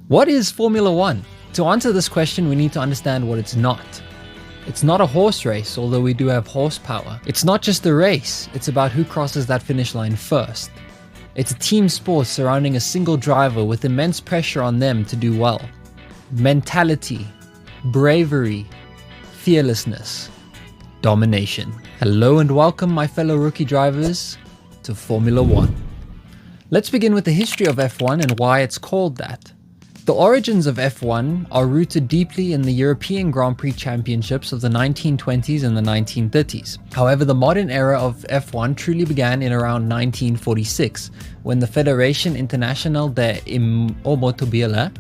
What is Formula One? To answer this question, we need to understand what it's not. It's not a horse race, although we do have horsepower. It's not just a race, it's about who crosses that finish line first. It's a team sport surrounding a single driver with immense pressure on them to do well. Mentality, bravery, fearlessness, domination. Hello and welcome, my fellow rookie drivers, to Formula One. Let's begin with the history of F1 and why it's called that. The origins of F1 are rooted deeply in the European Grand Prix championships of the 1920s and the 1930s. However, the modern era of F1 truly began in around 1946, when the Federation Internationale de Automobile,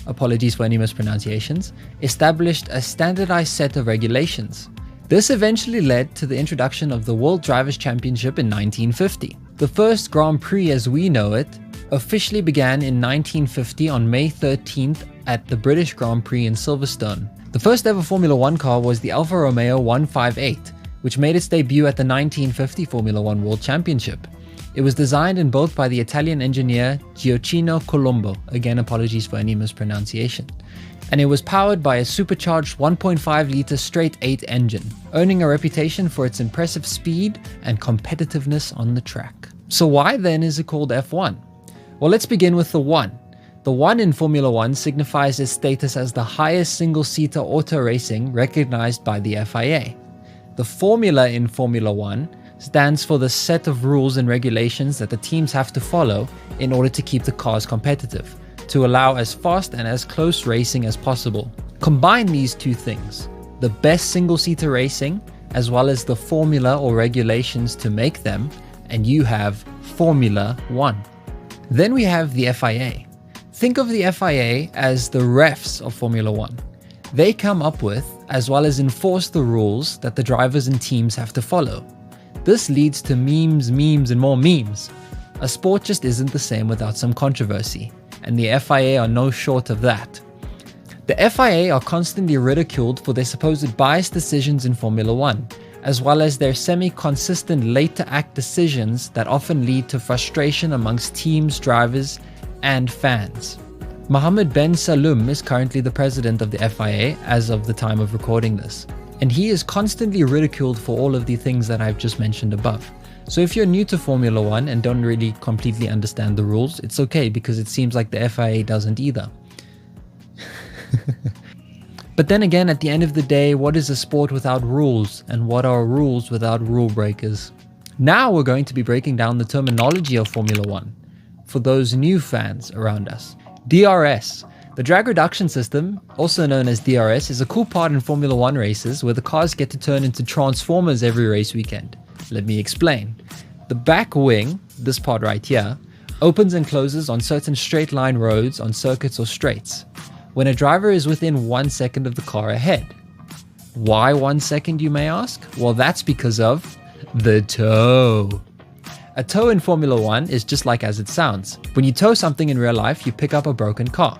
apologies for any mispronunciations, established a standardized set of regulations. This eventually led to the introduction of the World Drivers' Championship in 1950. The first Grand Prix as we know it officially began in 1950 on May 13th at the British Grand Prix in Silverstone. The first ever Formula One car was the Alfa Romeo 158, which made its debut at the 1950 Formula One World Championship. It was designed and built by the Italian engineer Gioacchino Colombo, again apologies for any mispronunciation, and it was powered by a supercharged 1.5-litre straight-8 engine, earning a reputation for its impressive speed and competitiveness on the track. So why then is it called F1? Well, let's begin with the 1. The 1 in Formula One signifies its status as the highest single-seater auto racing recognized by the FIA. The formula in Formula One stands for the set of rules and regulations that the teams have to follow in order to keep the cars competitive, to allow as fast and as close racing as possible. Combine these two things, the best single-seater racing as well as the formula or regulations to make them, and you have Formula One. Then we have the FIA. Think of the FIA as the refs of Formula One. They come up with, as well as enforce the rules that the drivers and teams have to follow. This leads to memes, and more memes. A sport just isn't the same without some controversy, and the FIA are no short of that. The FIA are constantly ridiculed for their supposed biased decisions in Formula One, as well as their semi-consistent late-to-act decisions that often lead to frustration amongst teams, drivers, and fans. Mohammed Ben Saloom is currently the president of the FIA as of the time of recording this, and he is constantly ridiculed for all of the things that I've just mentioned above. So if you're new to Formula One and don't really completely understand the rules, it's okay because it seems like the FIA doesn't either. But then again, at the end of the day, what is a sport without rules, and what are rules without rule breakers? Now we're going to be breaking down the terminology of Formula One for those new fans around us. DRS. The drag reduction system, also known as DRS, is a cool part in Formula One races where the cars get to turn into transformers every race weekend. Let me explain. The back wing, this part right here, opens and closes on certain straight line roads on circuits or straights, when a driver is within 1 second of the car ahead. Why 1 second, you may ask? Well, that's because of the tow. A tow in Formula One is just like as it sounds. When you tow something in real life, you pick up a broken car.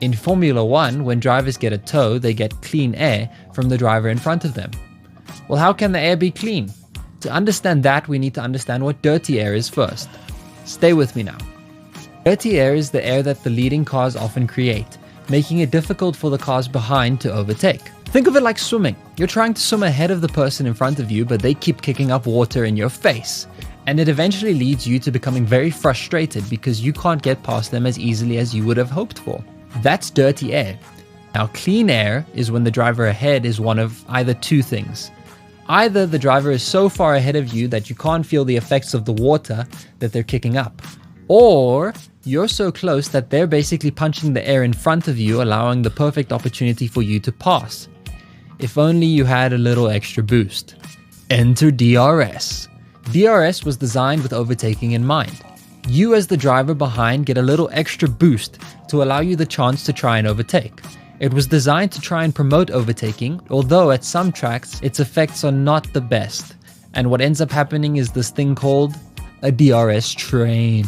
In Formula One, when drivers get a tow, they get clean air from the driver in front of them. Well, how can the air be clean? To understand that, we need to understand what dirty air is first. Stay with me now. Dirty air is the air that the leading cars often create, making it difficult for the cars behind to overtake. Think of it like swimming. You're trying to swim ahead of the person in front of you, but they keep kicking up water in your face. And it eventually leads you to becoming very frustrated because you can't get past them as easily as you would have hoped for. That's dirty air. Now, clean air is when the driver ahead is one of either two things. Either the driver is so far ahead of you that you can't feel the effects of the water that they're kicking up, or you're so close that they're basically punching the air in front of you, allowing the perfect opportunity for you to pass. If only you had a little extra boost. Enter DRS. DRS was designed with overtaking in mind. You as the driver behind get a little extra boost to allow you the chance to try and overtake. It was designed to try and promote overtaking, although at some tracks its effects are not the best. And what ends up happening is this thing called a DRS train.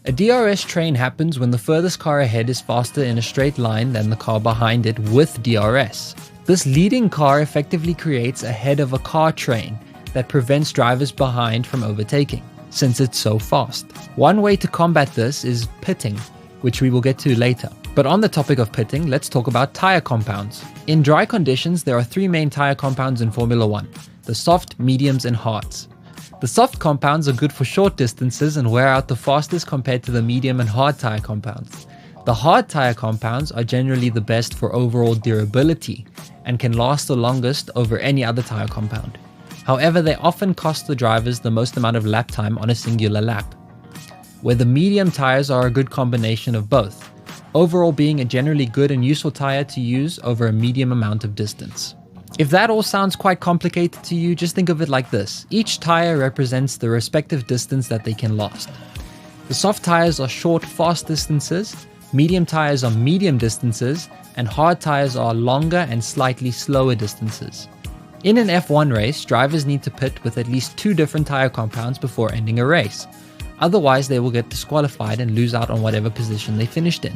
A DRS train happens when the furthest car ahead is faster in a straight line than the car behind it with DRS. This leading car effectively creates a head of a car train that prevents drivers behind from overtaking, since it's so fast. One way to combat this is pitting, which we will get to later. But on the topic of pitting, let's talk about tire compounds. In dry conditions, there are three main tire compounds in Formula 1, the soft, mediums, and hards. The soft compounds are good for short distances and wear out the fastest compared to the medium and hard tire compounds. The hard tire compounds are generally the best for overall durability and can last the longest over any other tire compound. However, they often cost the drivers the most amount of lap time on a singular lap, where the medium tires are a good combination of both, overall being a generally good and useful tire to use over a medium amount of distance. If that all sounds quite complicated to you, just think of it like this. Each tire represents the respective distance that they can last. The soft tires are short, fast distances, medium tires are medium distances, and hard tires are longer and slightly slower distances. In an F1 race, drivers need to pit with at least 2 different tire compounds before ending a race. Otherwise, they will get disqualified and lose out on whatever position they finished in.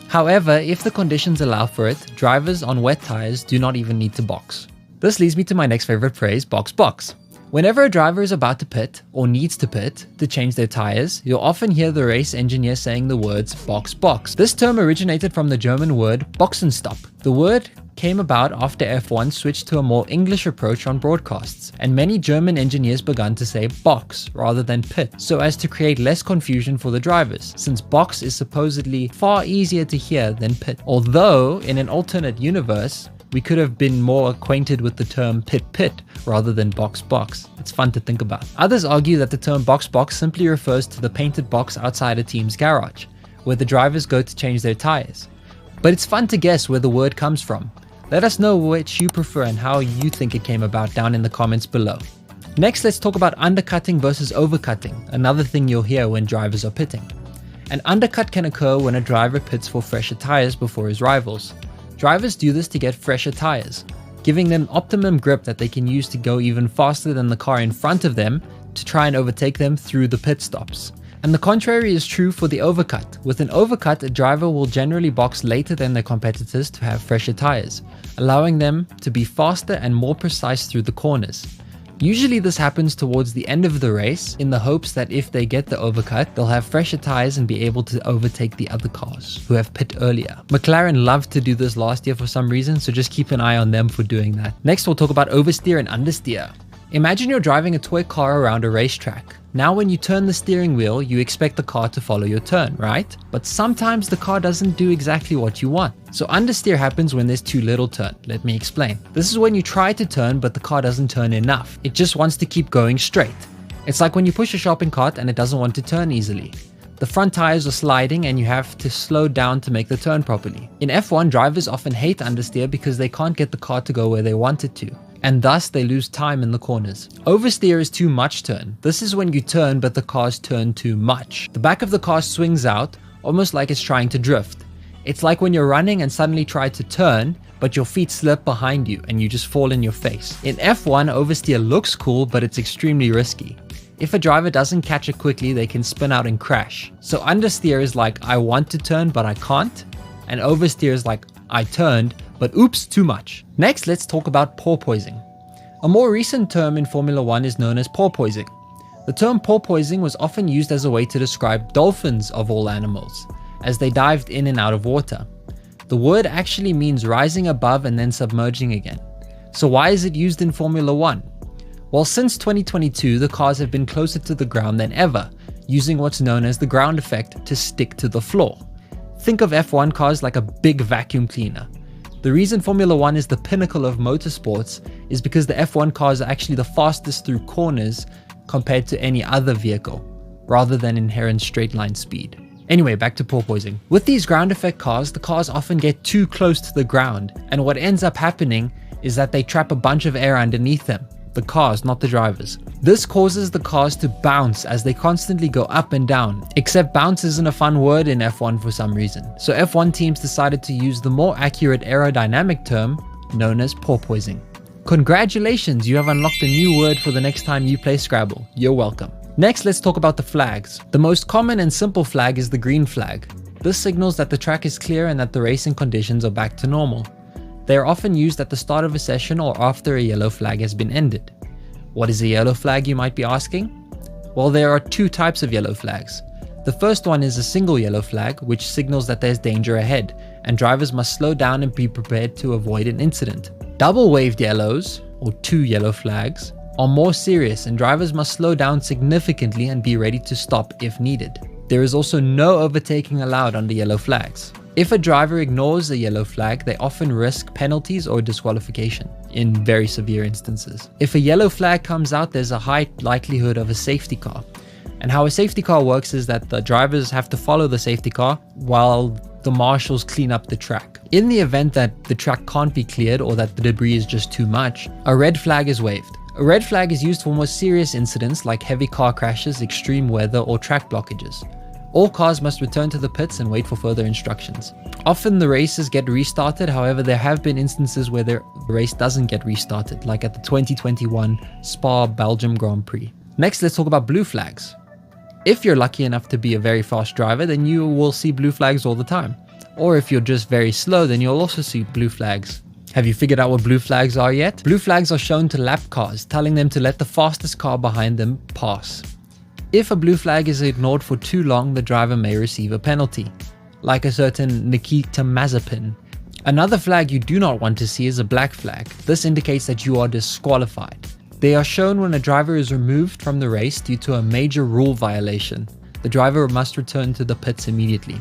However, if the conditions allow for it, drivers on wet tires do not even need to box. This leads me to my next favorite phrase, box box. Whenever a driver is about to pit, or needs to pit, to change their tires, you'll often hear the race engineer saying the words box box. This term originated from the German word Boxenstopp. The word came about after F1 switched to a more English approach on broadcasts, and many German engineers began to say box rather than pit, so as to create less confusion for the drivers, since box is supposedly far easier to hear than pit. Although, in an alternate universe, we could have been more acquainted with the term pit pit rather than box box. It's fun to think about. Others argue that the term box box simply refers to the painted box outside a team's garage, where the drivers go to change their tires. But it's fun to guess where the word comes from. Let us know which you prefer and how you think it came about down in the comments below. Next, let's talk about undercutting versus overcutting, another thing you'll hear when drivers are pitting. An undercut can occur when a driver pits for fresher tires before his rivals. Drivers do this to get fresher tires, giving them optimum grip that they can use to go even faster than the car in front of them to try and overtake them through the pit stops. And the contrary is true for the overcut. With an overcut, a driver will generally box later than their competitors to have fresher tires, allowing them to be faster and more precise through the corners. Usually this happens towards the end of the race in the hopes that if they get the overcut, they'll have fresher tires and be able to overtake the other cars who have pit earlier. McLaren loved to do this last year for some reason, so just keep an eye on them for doing that. Next, we'll talk about oversteer and understeer. Imagine you're driving a toy car around a racetrack. Now when you turn the steering wheel, you expect the car to follow your turn, right? But sometimes the car doesn't do exactly what you want. So understeer happens when there's too little turn. Let me explain. This is when you try to turn but the car doesn't turn enough. It just wants to keep going straight. It's like when you push a shopping cart and it doesn't want to turn easily. The front tires are sliding and you have to slow down to make the turn properly. In F1, drivers often hate understeer because they can't get the car to go where they want it to, and thus they lose time in the corners. Oversteer is too much turn. This is when you turn but the car's turn too much. The back of the car swings out, almost like it's trying to drift. It's like when you're running and suddenly try to turn, but your feet slip behind you and you just fall in your face. In F1, oversteer looks cool, but it's extremely risky. If a driver doesn't catch it quickly, they can spin out and crash. So understeer is like, I want to turn, but I can't. And oversteer is like, I turned, but oops, too much. Next, let's talk about porpoising. A more recent term in Formula 1 is known as porpoising. The term porpoising was often used as a way to describe dolphins of all animals, as they dived in and out of water. The word actually means rising above and then submerging again. So why is it used in Formula 1? Well, since 2022, the cars have been closer to the ground than ever, using what's known as the ground effect to stick to the floor. Think of F1 cars like a big vacuum cleaner. The reason Formula 1 is the pinnacle of motorsports is because the F1 cars are actually the fastest through corners compared to any other vehicle, rather than inherent straight line speed. Anyway, back to porpoising. With these ground effect cars, the cars often get too close to the ground, and what ends up happening is that they trap a bunch of air underneath them. The cars, not the drivers. This causes the cars to bounce as they constantly go up and down, except bounce isn't a fun word in F1 for some reason. So F1 teams decided to use the more accurate aerodynamic term known as porpoising. Congratulations, you have unlocked a new word for the next time you play Scrabble. You're welcome. Next, let's talk about the flags. The most common and simple flag is the green flag. This signals that the track is clear and that the racing conditions are back to normal. They are often used at the start of a session or after a yellow flag has been ended. What is a yellow flag, you might be asking? Well, there are two types of yellow flags. The first one is a single yellow flag, which signals that there's danger ahead, and drivers must slow down and be prepared to avoid an incident. Double waved yellows, or 2 yellow flags, are more serious and drivers must slow down significantly and be ready to stop if needed. There is also no overtaking allowed under yellow flags. If a driver ignores a yellow flag, they often risk penalties or disqualification in very severe instances. If a yellow flag comes out, there's a high likelihood of a safety car. And how a safety car works is that the drivers have to follow the safety car while the marshals clean up the track. In the event that the track can't be cleared or that the debris is just too much, a red flag is waved. A red flag is used for more serious incidents like heavy car crashes, extreme weather, or track blockages. All cars must return to the pits and wait for further instructions. Often the races get restarted, however there have been instances where the race doesn't get restarted, like at the 2021 Spa Belgium Grand Prix. Next, let's talk about blue flags. If you're lucky enough to be a very fast driver, then you will see blue flags all the time. Or if you're just very slow, then you'll also see blue flags. Have you figured out what blue flags are yet? Blue flags are shown to lap cars, telling them to let the fastest car behind them pass. If a blue flag is ignored for too long, the driver may receive a penalty, like a certain Nikita Mazepin. Another flag you do not want to see is a black flag. This indicates that you are disqualified. They are shown when a driver is removed from the race due to a major rule violation. The driver must return to the pits immediately.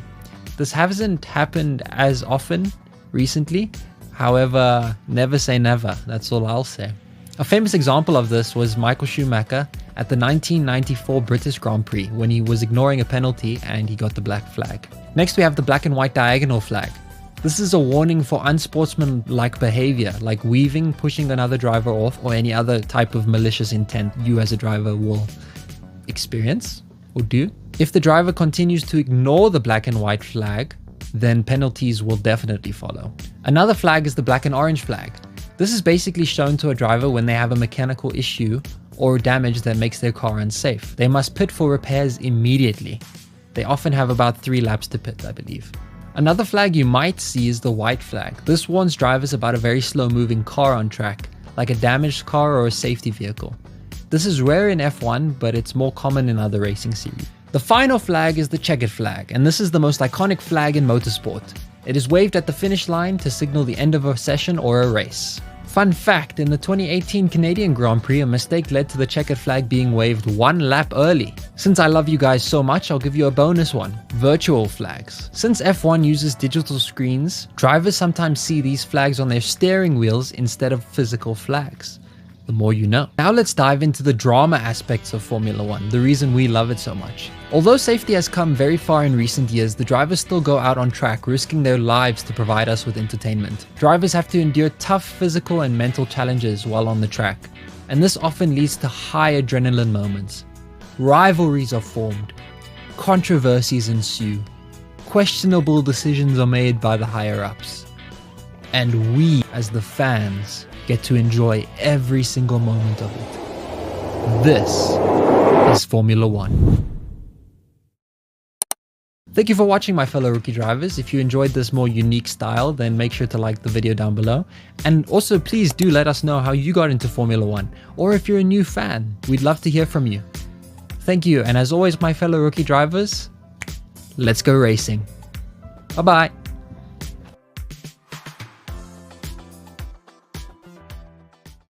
This hasn't happened as often recently. However, never say never, that's all I'll say. A famous example of this was Michael Schumacher at the 1994 British Grand Prix when he was ignoring a penalty and he got the black flag. Next we have the black and white diagonal flag. This is a warning for unsportsmanlike behavior like weaving, pushing another driver off, or any other type of malicious intent you as a driver will experience or do. If the driver continues to ignore the black and white flag, then penalties will definitely follow. Another flag is the black and orange flag. This is basically shown to a driver when they have a mechanical issue or damage that makes their car unsafe. They must pit for repairs immediately. They often have about 3 laps to pit, I believe. Another flag you might see is the white flag. This warns drivers about a very slow moving car on track, like a damaged car or a safety vehicle. This is rare in F1, but it's more common in other racing series. The final flag is the checkered flag, and this is the most iconic flag in motorsport. It is waved at the finish line to signal the end of a session or a race. Fun fact, in the 2018 Canadian Grand Prix, a mistake led to the checkered flag being waved 1 lap early. Since I love you guys so much, I'll give you a bonus one: virtual flags. Since F1 uses digital screens, drivers sometimes see these flags on their steering wheels instead of physical flags. The more you know. Now let's dive into the drama aspects of Formula 1, the reason we love it so much. Although safety has come very far in recent years, the drivers still go out on track risking their lives to provide us with entertainment. Drivers have to endure tough physical and mental challenges while on the track, and this often leads to high adrenaline moments. Rivalries are formed, controversies ensue, questionable decisions are made by the higher-ups, and we as the fans get to enjoy every single moment of it. This is Formula 1. Thank you for watching, my fellow rookie drivers. If you enjoyed this more unique style, then make sure to like the video down below. And also please do let us know how you got into Formula 1, or if you're a new fan, we'd love to hear from you. Thank you, and as always, my fellow rookie drivers, let's go racing. Bye bye.